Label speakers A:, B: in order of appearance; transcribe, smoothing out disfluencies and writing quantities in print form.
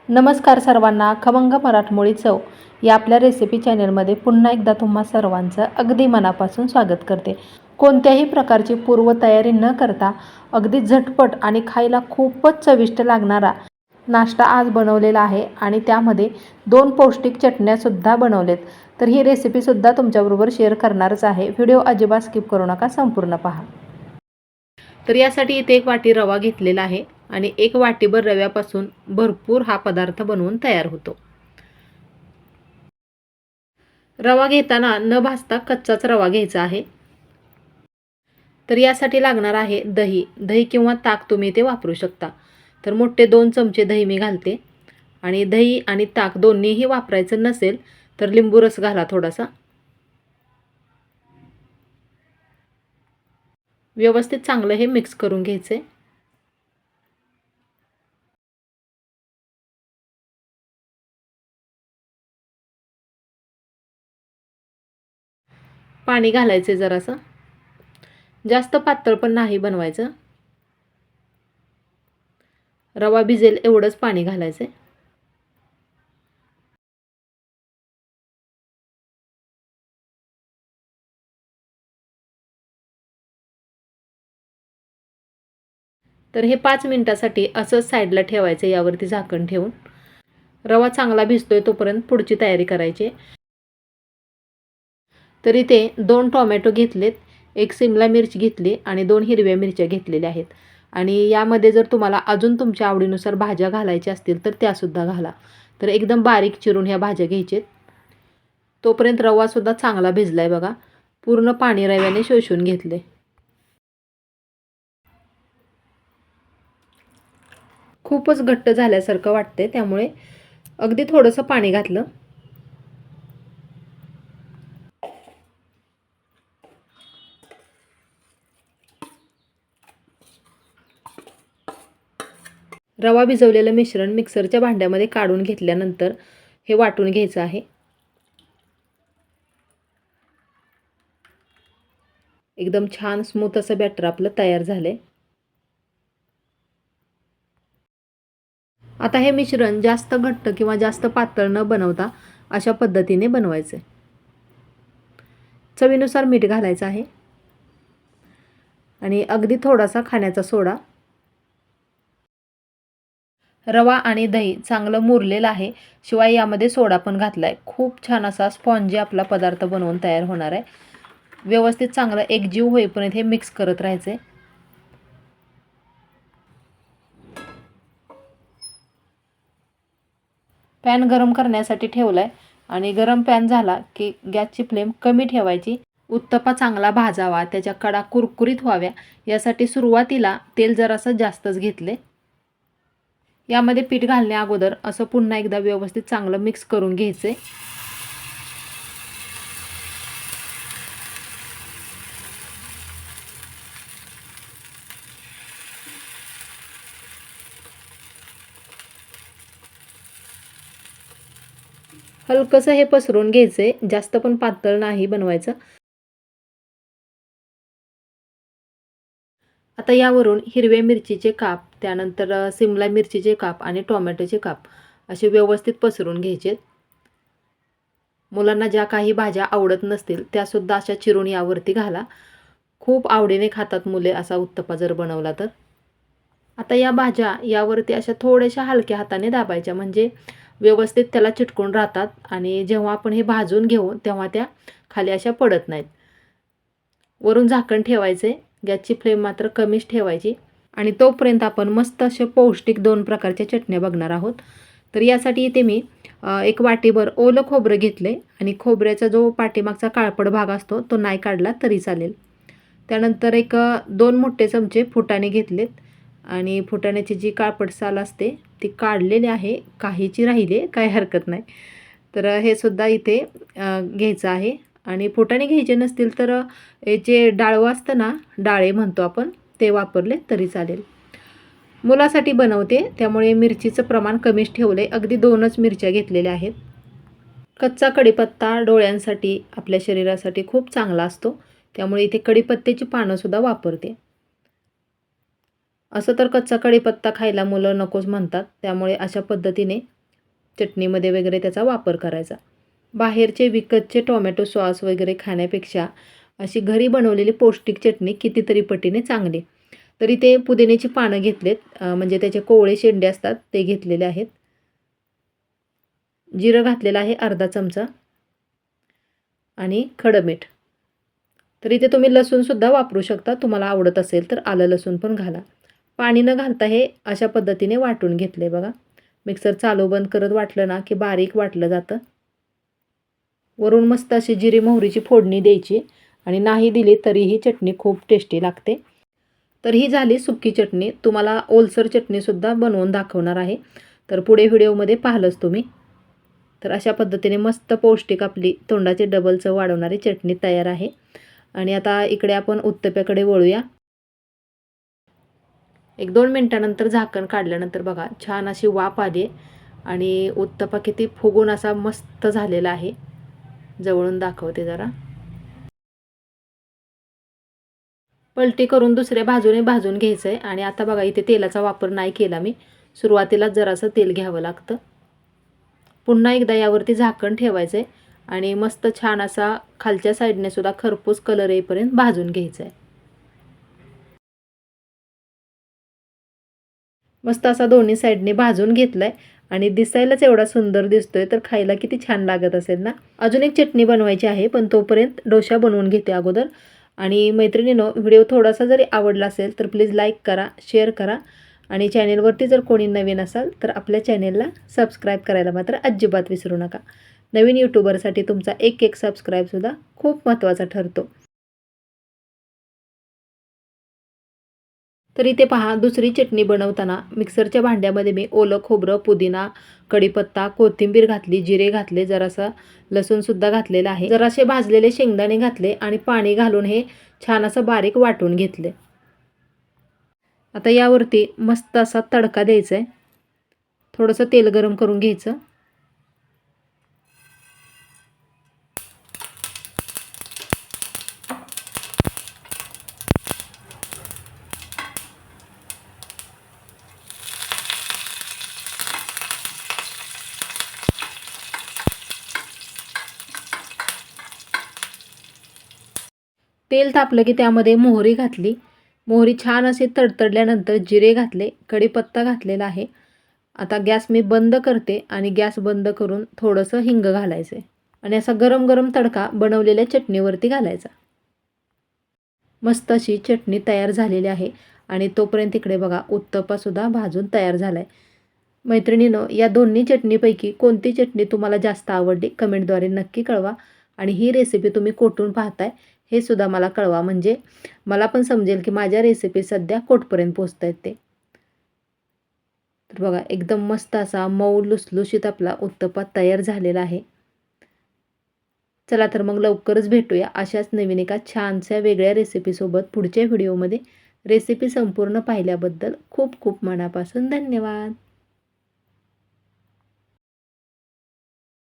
A: नमस्कार सर्वांना. खमंग मराठमोळी चव या आपल्या रेसिपी चॅनलमध्ये पुन्हा एकदा तुम्हा सर्वांचं अगदी मनापासून स्वागत करते. कोणत्याही प्रकारची पूर्वतयारी न करता अगदी झटपट आणि खायला खूपच चविष्ट लागणारा नाश्ता आज बनवलेला आहे आणि त्यामध्ये 2 पौष्टिक चटण्यासुद्धा बनवलेत. तर ही रेसिपीसुद्धा तुमच्याबरोबर शेअर करणारच आहे. व्हिडिओ अजिबात स्किप करू नका, संपूर्ण पहा. तर यासाठी इथे 1 वाटी रवा घेतलेला आहे आणि 1 वाटीभर रव्यापासून भरपूर हा पदार्थ बनवून तयार होतो. रवा घेताना न भाजता कच्चाच रवा घ्यायचा आहे. तर यासाठी लागणार आहे दही. दही किंवा ताक तुम्ही इथे वापरू शकता. तर मोठे 2 चमचे दही मी घालते आणि दही आणि ताक दोन्हीही वापरायचं नसेल तर लिंबू रस घाला थोडासा. व्यवस्थित चांगलं हे मिक्स करून घ्यायचे. पाणी घालायचे जरासं. जास्त पातळ पण नाही बनवायचं. रवा भिजेल एवढंच पाणी घालायचं. तर हे 5 मिनिटासाठी असंच साईडला ठेवायचं, यावरती झाकण ठेवून. रवा चांगला भिजतोय तोपर्यंत पुढची तयारी करायची. तर इथे 2 टोमॅटो घेतलेत, 1 सिमला मिरची घेतली आणि 2 हिरव्या मिरच्या घेतलेल्या आहेत. आणि यामध्ये जर तुम्हाला अजून तुमच्या आवडीनुसार भाज्या घालायच्या असतील तर त्यासुद्धा घाला. तर एकदम बारीक चिरून ह्या भाज्या घ्यायच्यात. तोपर्यंत रवासुद्धा चांगला भिजलाय बघा. पूर्ण पाणी रव्याने शोषून घेतले. खूपच घट्ट झाल्यासारखं वाटतंय, त्यामुळे अगदी थोडंसं पाणी घातलं. रवा भिजवलेलं मिश्रण मिक्सरच्या भांड्यामध्ये काढून घेतल्यानंतर हे वाटून घ्यायचं आहे. एकदम छान स्मूथ असं बॅटर आपलं तयार झालंय. आता हे मिश्रण जास्त घट्ट किंवा जास्त पातळ न बनवता अशा पद्धतीने बनवायचे. चवीनुसार मीठ घालायचं आहे आणि अगदी थोडासा खाण्याचा सोडा. रवा आणि दही चांगलं मुरलेलं आहे, शिवाय यामध्ये सोडा पण घातला आहे. खूप छान असा स्पॉन्जी आपला पदार्थ बनवून तयार होणार आहे. व्यवस्थित चांगलं एकजीव होईपर्यंत हे मिक्स करत राहायचे. पॅन गरम करण्यासाठी ठेवला आहे आणि गरम पॅन झाला की गॅसची फ्लेम कमी ठेवायची. उत्तप्पा चांगला भाजावा, त्याच्या कडा कुरकुरीत व्हाव्या यासाठी सुरुवातीला तेल जरासं जास्तच घेतले. यामध्ये पीठ घालण्या अगोदर असं पुन्हा एकदा व्यवस्थित चांगलं मिक्स करून घ्यायचे. हलकंसं हे पसरून घ्यायचे, जास्त पण पातळ नाही बनवायचं. आता यावरून हिरव्या मिरचीचे काप, त्यानंतर सिमला मिरचीचे काप आणि टोमॅटोचे काप असे व्यवस्थित पसरून घ्यायचे. मुलांना ज्या काही भाज्या आवडत नसतील त्यासुद्धा अशा चिरून यावरती घाला. खूप आवडीने खातात मुले असा उत्तप्पा जर बनवला तर. आता या भाज्या यावरती अशा थोड्याशा हलक्या हाताने दाबायच्या, म्हणजे व्यवस्थित त्याला चिटकून राहतात आणि जेव्हा आपण हे भाजून घेऊ तेव्हा त्या खाली अशा पडत नाहीत. वरून झाकण ठेवायचे. गॅसची फ्लेम मात्र कमीच ठेवायची आणि तोपर्यंत आपण मस्त असे पौष्टिक 2 प्रकारच्या चटण्या बघणार आहोत. तर यासाठी इथे मी 1 वाटीभर ओलं खोबरं घेतले आणि खोबऱ्याचा जो पाठीमागचा काळपट भाग असतो तो नाही काढला तरी चालेल. त्यानंतर 2 मोठे चमचे फुटाणे घेतलेत आणि फुटाण्याची जी काळपट साल असते ती काढलेली आहे. काहीची राहिली, काही हरकत नाही. तर हे सुद्धा इथे घ्यायचं आहे. आणि फुटाणे घ्यायचे नसतील तर जे डाळवं असतं ना, डाळे म्हणतो आपण, ते वापरले तरी चालेल. मुलासाठी बनवते त्यामुळे मिरचीचं प्रमाण कमीच ठेवलं आहे. अगदी 2च मिरच्या घेतलेल्या आहेत. कच्चा कढीपत्ता डोळ्यांसाठी, आपल्या शरीरासाठी खूप चांगला असतो, त्यामुळे इथे कढीपत्त्याची पानंसुद्धा वापरते. असं तर कच्चा कढीपत्ता खायला मुलं नकोच म्हणतात, त्यामुळे अशा पद्धतीने चटणीमध्ये वगैरे त्याचा वापर करायचा. बाहेरचे विकतचे टोमॅटो सॉस वगैरे खाण्यापेक्षा अशी घरी बनवलेली पौष्टिक चटणी कितीतरी पटीने चांगली. तरी ते पुदिन्याची पानं घेतलेत, म्हणजे त्याचे कोवळे शेंडे असतात ते घेतलेले आहेत. जिरं घातलेलं आहे अर्धा चमचा आणि खडं मीठ. तर इथे तुम्ही लसूणसुद्धा वापरू शकता, तुम्हाला आवडत असेल तर आलं लसूण पण घाला. पाणी न घालता हे अशा पद्धतीने वाटून घेतले बघा. मिक्सर चालू बंद करत वाटलं ना की बारीक वाटलं जातं. वरून मस्त अशी जिरी मोहरीची फोडणी द्यायची आणि नाही दिली तरीही चटणी खूप टेस्टी लागते. तर ही झाली सुकी चटणी. तुम्हाला ओलसर चटणीसुद्धा बनवून दाखवणार आहे, तर पुढे व्हिडिओमध्ये पाहिलंच तुम्ही. तर अशा पद्धतीने मस्त पौष्टिक आपली तोंडाची डबल चव वाढवणारी चटणी तयार आहे. आणि आता इकडे आपण उत्तप्याकडे वळूया. 1-2 मिनटानंतर झाकण काढल्यानंतर बघा छान अशी वाफ आली आणि उत्तपा किती फुगून असा मस्त झालेला आहे. जवळून दाखवते जरा. पलटी करून दुसऱ्या बाजूने भाजून घ्यायचं आहे. आणि आता बघा इथे तेलाचा वापर नाही केला मी. सुरुवातीलाच जरासं तेल घ्यावं लागतं. पुन्हा एकदा यावरती झाकण ठेवायचं आहे आणि मस्त छान असा खालच्या साईडने सुद्धा खरपूस कलर येईपर्यंत भाजून घ्यायचं आहे. मस्त असा दोन्ही साईडने भाजून घेतलाय आणि दिसायलाच एवढा सुंदर दिसतोय, तर खायला किती छान लागत असेल ना. अजून एक चटणी बनवायची आहे, पण तोपर्यंत डोसा बनवून घेते अगोदर. आणि मैत्रिणींनो, व्हिडिओ थोडासा जरी आवडला असेल तर प्लीज लाईक करा, शेअर करा आणि चॅनेलवरती जर कोणी नवीन असाल तर आपल्या चॅनेलला सबस्क्राईब करायला मात्र अजिबात विसरू नका. नवीन यूट्यूबरसाठी तुमचा एक सबस्क्राईबसुद्धा खूप महत्त्वाचा ठरतो. तर इथे पहा, दुसरी चटणी बनवताना मिक्सरच्या भांड्यामध्ये मी ओलं खोबरं, पुदिना, कढीपत्ता, कोथिंबीर घातली, जिरे घातले, जरासा लसूणसुद्धा घातलेला आहे. जरासे भाजलेले शेंगदाणे घातले आणि पाणी घालून हे छान असं बारीक वाटून घेतले. आता यावरती मस्त असा तडका द्यायचा आहे. थोडंसं तेल गरम करून घ्यायचं. तेल तापलं की त्यामध्ये मोहरी घातली. मोहरी छान अशी तडतडल्यानंतर जिरे घातले, कढीपत्ता घातलेला आहे. आता गॅस मी बंद करते आणि गॅस बंद करून थोडंसं हिंग घालायचं आहे आणि असा गरम गरम तडका बनवलेल्या चटणीवरती घालायचा. मस्त अशी चटणी तयार झालेली आहे आणि तोपर्यंत इकडे बघा उत्तप्पासुद्धा भाजून तयार झाला आहे. मैत्रिणींनो, या दोन्ही चटणीपैकी कोणती चटणी तुम्हाला जास्त आवडली कमेंटद्वारे नक्की कळवा. आणि ही रेसिपी तुम्ही कुठून पाहताय हे सुद्धा मला कळवा, म्हणजे मला पण समजेल की माझ्या रेसिपी सध्या कुठपर्यंत पोहोचत आहेत ते. तर बघा एकदम मस्त असा मऊ लुसलुशीत आपला उत्तप्पा तयार झालेला आहे. चला तर मग लवकरच भेटूया अशाच नवीन एका छानशा वेगळ्या रेसिपीसोबत पुढच्या व्हिडिओमध्ये. रेसिपी संपूर्ण पाहिल्याबद्दल खूप खूप मनापासून धन्यवाद.